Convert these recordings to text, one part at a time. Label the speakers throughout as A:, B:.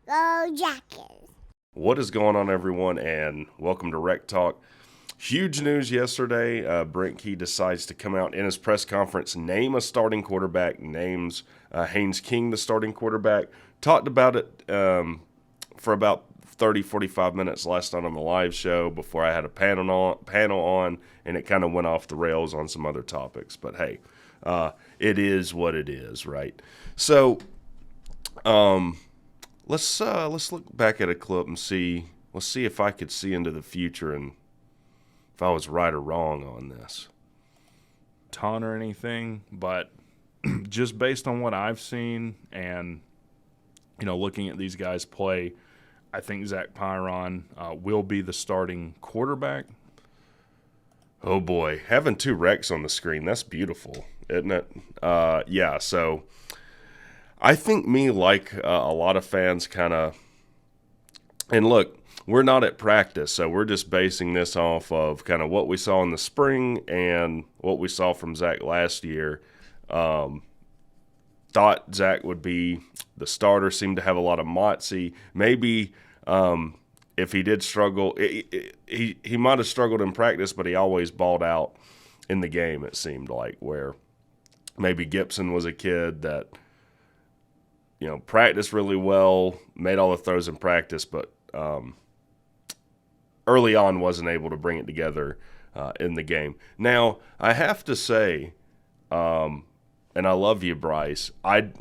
A: Go Jackets.
B: What is going on, everyone, and welcome to WreckTalk. Huge news yesterday. Brent decides to come out in his press conference, name a starting quarterback, names Haynes King the starting quarterback. Talked about it for about 30, 45 minutes last night on the live show before I had a panel on, and it kind of went off the rails on some other topics. But hey, it is what it is, right? So, let's look back at a clip and see. Let's see if I could see into the future and if I was right or wrong on this.
C: Ton or anything, but just based on what I've seen and looking at these guys play, I think Zach Pyron will be the starting quarterback.
B: Oh boy, having two Rex on the screen, that's beautiful, isn't it? Yeah, so I think like a lot of fans kind of, and look, we're not at practice, so we're just basing this off of kind of what we saw in the spring and what we saw from Zach last year. Thought Zach would be the starter, seemed to have a lot of moxie. Maybe if he did struggle, he might have struggled in practice, but he always balled out in the game, it seemed like, where maybe Gibson was a kid that, practiced really well, made all the throws in practice, but early on wasn't able to bring it together in the game. Now, I have to say, and I love you, Bryce, I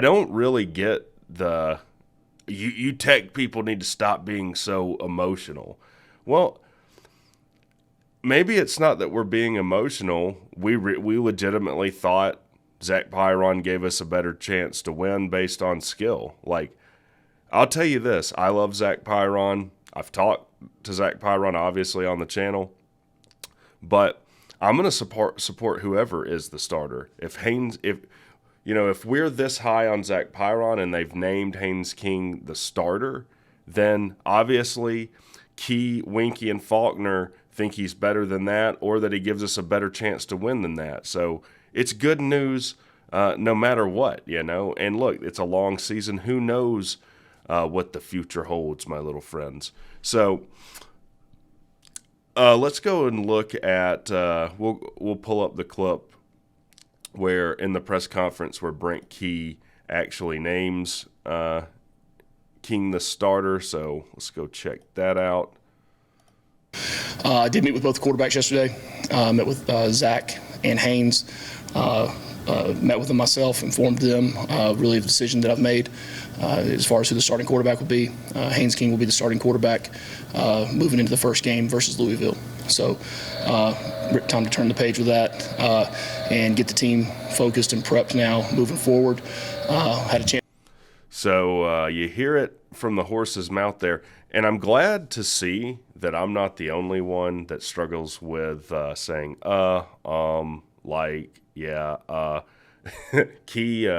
B: don't really get the you tech people need to stop being so emotional. Well, maybe it's not that we're being emotional. We legitimately thought Zach Pyron gave us a better chance to win based on skill. Like, I'll tell you this, I love Zach Pyron. I've talked to Zach Pyron obviously on the channel, but I'm going to support whoever is the starter. If we're this high on Zach Pyron and they've named Haynes King the starter, then obviously Key, Winky, and Faulkner think he's better than that, or that he gives us a better chance to win than that. So it's good news no matter what, And look, it's a long season. Who knows what the future holds, my little friends. So let's go and look at we'll pull up the clip where in the press conference where Brent Key actually names King the starter. So let's go check that out.
D: I did meet with both quarterbacks yesterday. Met with Zach and Haynes. Met with them myself, informed them really the decision that I've made as far as who the starting quarterback will be. Haynes King will be the starting quarterback moving into the first game versus Louisville. So time to turn the page with that and get the team focused and prepped now moving forward. Had a chance.
B: So you hear it from the horse's mouth there, and I'm glad to see that I'm not the only one that struggles with saying like, yeah, Key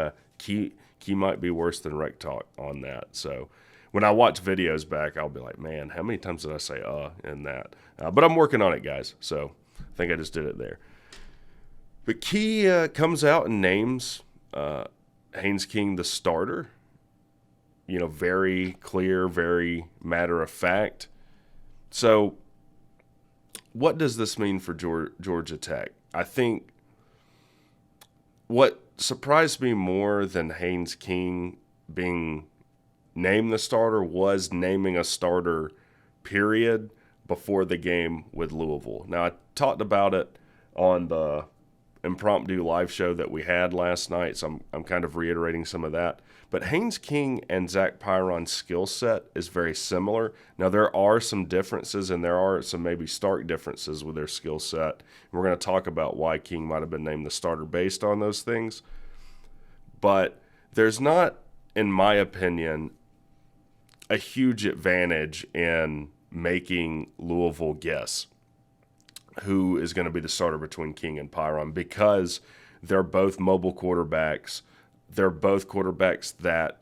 B: might be worse than WreckTalk on that. So when I watch videos back, I'll be like, man, how many times did I say in that? But I'm working on it, guys. So I think I just did it there. But Key comes out and names Haynes King the starter. Very clear, very matter of fact. So what does this mean for Georgia Tech? I think what surprised me more than Haynes King being named the starter was naming a starter, period, before the game with Louisville. Now, I talked about it on the impromptu live show that we had last night, so I'm kind of reiterating some of that. But Haynes King and Zach Pyron's skill set is very similar. Now, there are some differences, and there are some maybe stark differences with their skill set. We're going to talk about why King might have been named the starter based on those things. But there's not, in my opinion, a huge advantage in making Louisville guess who is going to be the starter between King and Pyron, because they're both mobile quarterbacks. They're both quarterbacks that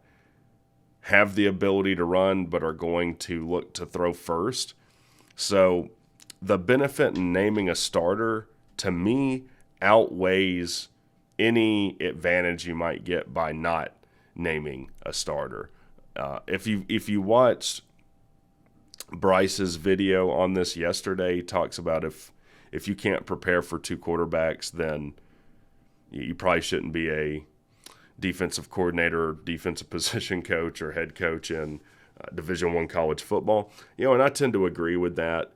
B: have the ability to run but are going to look to throw first. So the benefit in naming a starter, to me, outweighs any advantage you might get by not naming a starter. If you watched Bryce's video on this yesterday, he talks about if you can't prepare for two quarterbacks, then you probably shouldn't be a defensive coordinator or defensive position coach or head coach in Division I college football. And I tend to agree with that,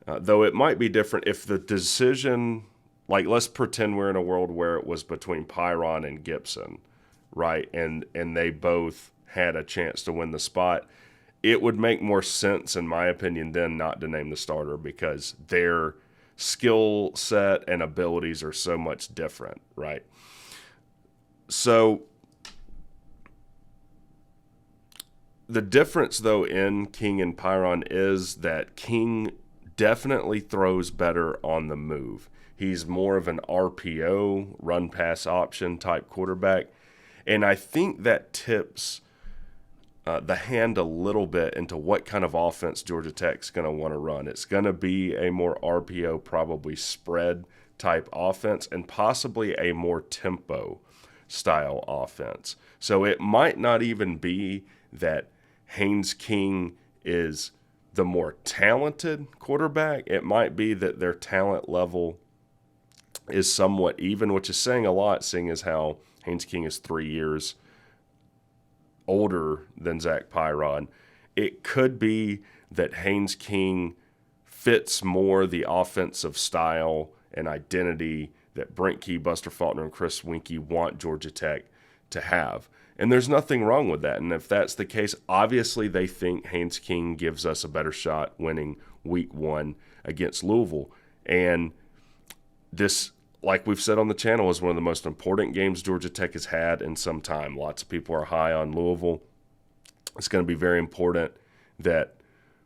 B: though it might be different if the decision, like let's pretend we're in a world where it was between Pyron and Gibson, right? And they both had a chance to win the spot. It would make more sense, in my opinion, then not to name the starter because their skill set and abilities are so much different, right? So the difference, though, in King and Pyron is that King definitely throws better on the move. He's more of an RPO, run-pass option type quarterback, and I think that tips the hand a little bit into what kind of offense Georgia Tech's going to want to run. It's going to be a more RPO, probably spread type offense, and possibly a more tempo style offense. So it might not even be that Haynes King is the more talented quarterback. It might be that their talent level is somewhat even, which is saying a lot, seeing as how Haynes King is 3 years older than Zach Pyron. It could be that Haynes King fits more the offensive style and identity that Brent Key, Buster Faulkner, and Chris Winkie want Georgia Tech to have. And there's nothing wrong with that. And if that's the case, obviously they think Haynes King gives us a better shot winning week 1 against Louisville. And this, like we've said on the channel, is one of the most important games Georgia Tech has had in some time. Lots of people are high on Louisville. It's going to be very important that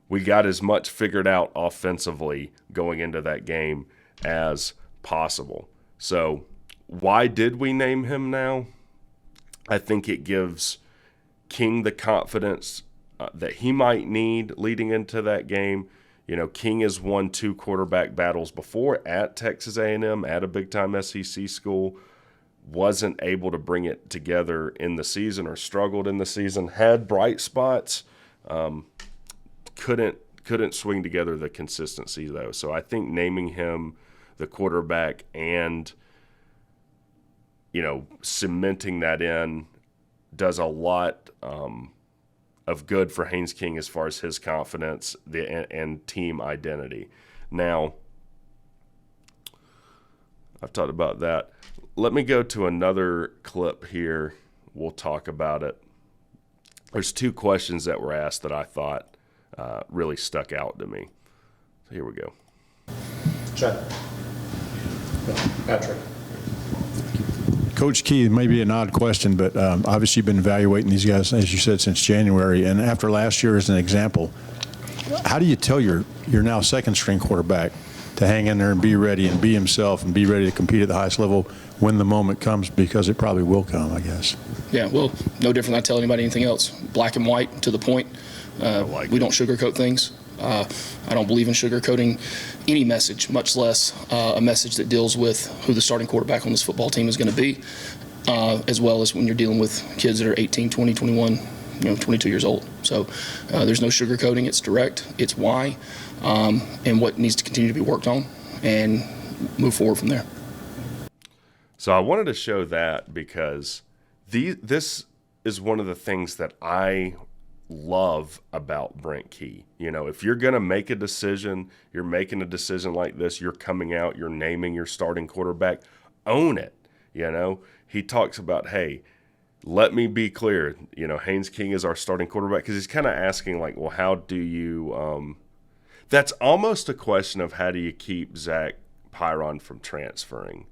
B: we got as much figured out offensively going into that game as possible. So why did we name him now? I think it gives King the confidence that he might need leading into that game. King has won 2 quarterback battles before at Texas A&M, at a big-time SEC school, wasn't able to bring it together in the season or struggled in the season, had bright spots, couldn't swing together the consistency, though. So I think naming him the quarterback and, cementing that in does a lot of good for Haynes King as far as his confidence and team identity. Now, I've talked about that. Let me go to another clip here. We'll talk about it. There's 2 questions that were asked that I thought really stuck out to me. So here we go.
A: Chad. Patrick.
E: Coach Key, maybe an odd question, but obviously you've been evaluating these guys, as you said, since January. And after last year as an example, how do you tell your now second-string quarterback to hang in there and be ready and be himself and be ready to compete at the highest level when the moment comes, because it probably will come, I guess?
D: Yeah, well, no different than I tell anybody anything else. Black and white, to the point. We don't sugarcoat things. I don't believe in sugarcoating any message, much less a message that deals with who the starting quarterback on this football team is going to be, as well as when you're dealing with kids that are 18, 20, 21, 22 years old. So there's no sugarcoating. It's direct. It's why and what needs to continue to be worked on, and move forward from there.
B: So I wanted to show that because this is one of the things that I love about Brent Key. If you're going to make a decision, you're making a decision like this, you're coming out, you're naming your starting quarterback, own it. He talks about, hey, let me be clear, Haynes King is our starting quarterback, because he's kind of asking like, well, how do you that's almost a question of how do you keep Zach Pyron from transferring.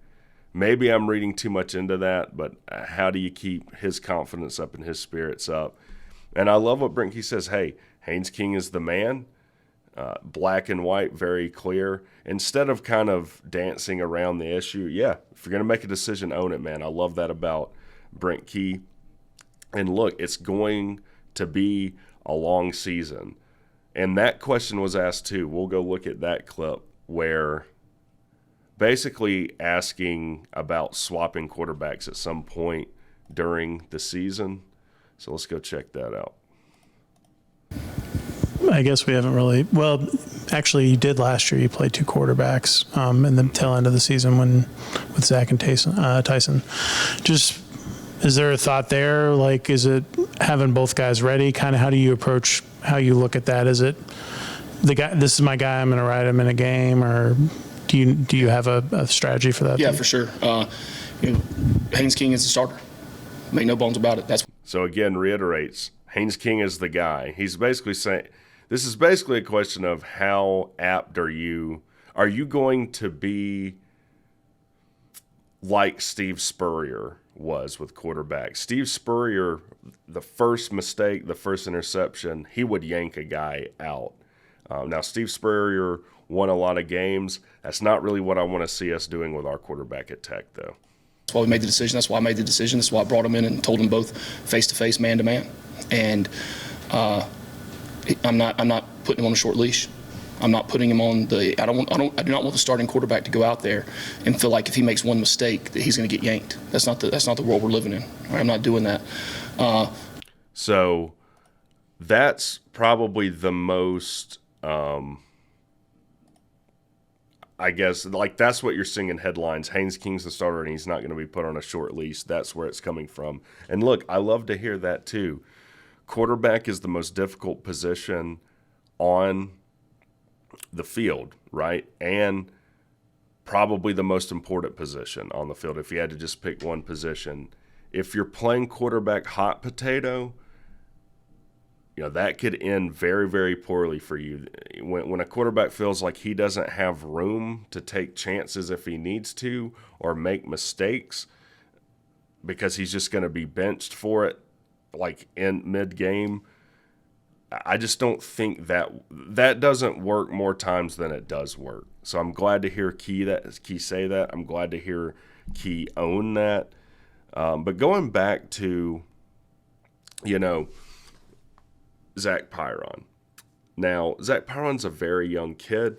B: Maybe I'm reading too much into that, but how do you keep his confidence up and his spirits up? And I love what Brent Key says. Hey, Haynes King is the man, black and white, very clear. Instead of kind of dancing around the issue, yeah, if you're going to make a decision, own it, man. I love that about Brent Key. And look, it's going to be a long season. And that question was asked too. We'll go look at that clip where basically asking about swapping quarterbacks at some point during the season. So let's go check that out.
F: I guess we haven't really. Well, actually, you did last year. You played two quarterbacks in the tail end of the season with Zach and Tyson. Just, is there a thought there? Like, is it having both guys ready? Kind of, how do you approach how you look at that? Is it the guy? This is my guy. I'm going to ride him in a game, or do you have a strategy for that?
D: Yeah, for sure. Haynes King is the starter. Make no bones about it.
B: So again, reiterates, Haynes King is the guy. He's basically saying, this is basically a question of how apt are you going to be like Steve Spurrier was with quarterbacks. Steve Spurrier, the first mistake, the first interception, he would yank a guy out. Now, Steve Spurrier won a lot of games. That's not really what I want to see us doing with our quarterback at Tech, though.
D: That's why we made the decision. That's why I made the decision. That's why I brought him in and told them both face-to-face, man-to-man. And I'm not putting him on a short leash. I'm not putting him on the. I do not want the starting quarterback to go out there and feel like if he makes one mistake that he's going to get yanked. That's not the world we're living in. Right? I'm not doing that.
B: So that's probably the most. I guess, like, that's what you're seeing in headlines. Haynes King's the starter, and he's not going to be put on a short leash. That's where it's coming from. And look, I love to hear that too. Quarterback is the most difficult position on the field, right? And probably the most important position on the field if you had to just pick one position. If you're playing quarterback hot potato, that could end very, very poorly for you. When a quarterback feels like he doesn't have room to take chances if he needs to or make mistakes because he's just going to be benched for it, like in mid-game, I just don't think that doesn't work more times than it does work. So I'm glad to hear Key say that. I'm glad to hear Key own that. But going back to, Zach Pyron. Now, Zach Pyron's a very young kid,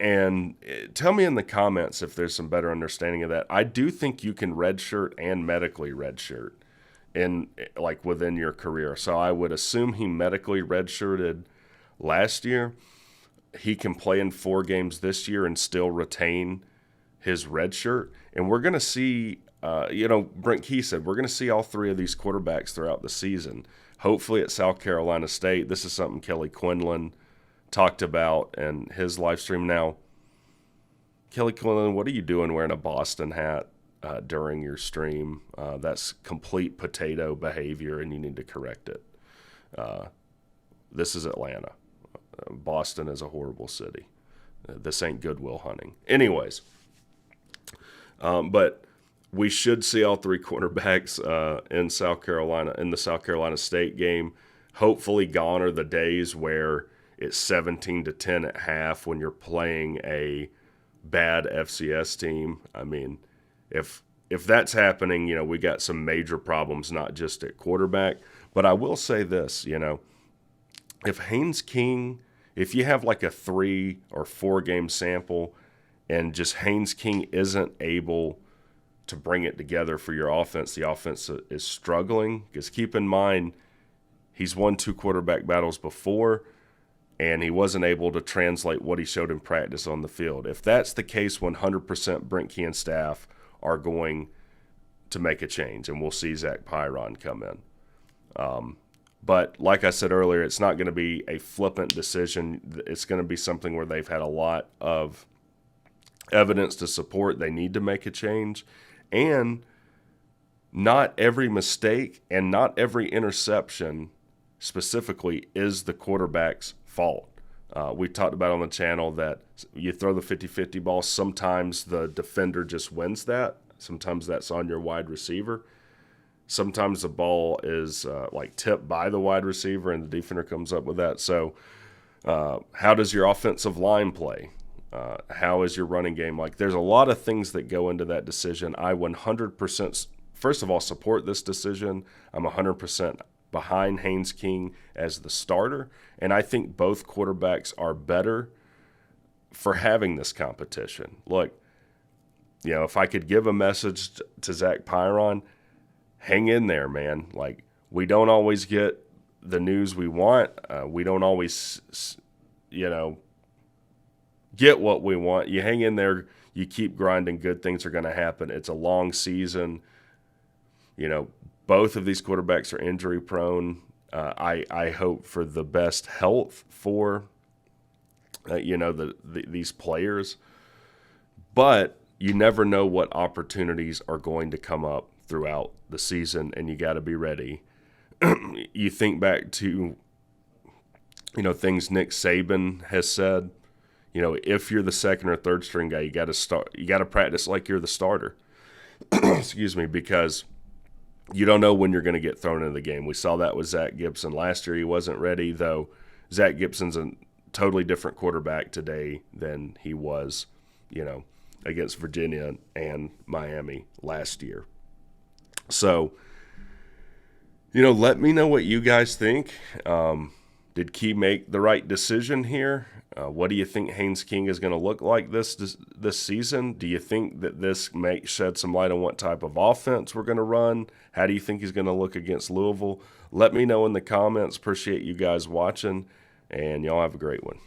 B: and tell me in the comments if there's some better understanding of that. I do think you can redshirt and medically redshirt within your career. So I would assume he medically redshirted last year. He can play in 4 games this year and still retain his redshirt. And we're going to see, Brent Key said, we're going to see all 3 of these quarterbacks throughout the season. Hopefully at South Carolina State. This is something Kelly Quinlan talked about in his live stream. Now, Kelly Quinlan, what are you doing wearing a Boston hat during your stream? That's complete potato behavior, and you need to correct it. This is Atlanta. Boston is a horrible city. This ain't Goodwill Hunting. Anyways, but we should see all 3 quarterbacks in South Carolina in the South Carolina State game. Hopefully gone are the days where it's 17-10 at half when you're playing a bad FCS team. I mean, if that's happening, we got some major problems, not just at quarterback. But I will say this, if Haynes King, if you have like a 3 or 4 game sample and just Haynes King isn't able to bring it together for your offense, the offense is struggling. Because keep in mind, he's won 2 quarterback battles before, and he wasn't able to translate what he showed in practice on the field. If that's the case, 100% Brent Key and staff are going to make a change, and we'll see Zach Pyron come in. But like I said earlier, it's not going to be a flippant decision. It's going to be something where they've had a lot of evidence to support they need to make a change. And not every mistake and not every interception specifically is the quarterback's fault. We talked about on the channel that you throw the 50-50 ball. Sometimes the defender just wins that. Sometimes that's on your wide receiver. Sometimes the ball is tipped by the wide receiver and the defender comes up with that. So how does your offensive line play? How is your running game? There's a lot of things that go into that decision. I 100%, first of all, support this decision. I'm 100% behind Haynes King as the starter, and I think both quarterbacks are better for having this competition. Look, if I could give a message to Zach Pyron, hang in there, man. We don't always get the news we want. We don't always, get what we want. You hang in there, you keep grinding, good things are going to happen. It's a long season. Both of these quarterbacks are injury prone. I hope for the best health for, these players. But you never know what opportunities are going to come up throughout the season, and you got to be ready. You think back to, things Nick Saban has said. If you're the second or third string guy, you got to practice like you're the starter. Excuse me, because you don't know when you're going to get thrown into the game. We saw that with Zach Gibson last year. He wasn't ready, though. Zach Gibson's a totally different quarterback today than he was, against Virginia and Miami last year. So, let me know what you guys think. Did Key make the right decision here? What do you think Haynes King is going to look like this season? Do you think that this may shed some light on what type of offense we're going to run? How do you think he's going to look against Louisville? Let me know in the comments. Appreciate you guys watching, and y'all have a great one.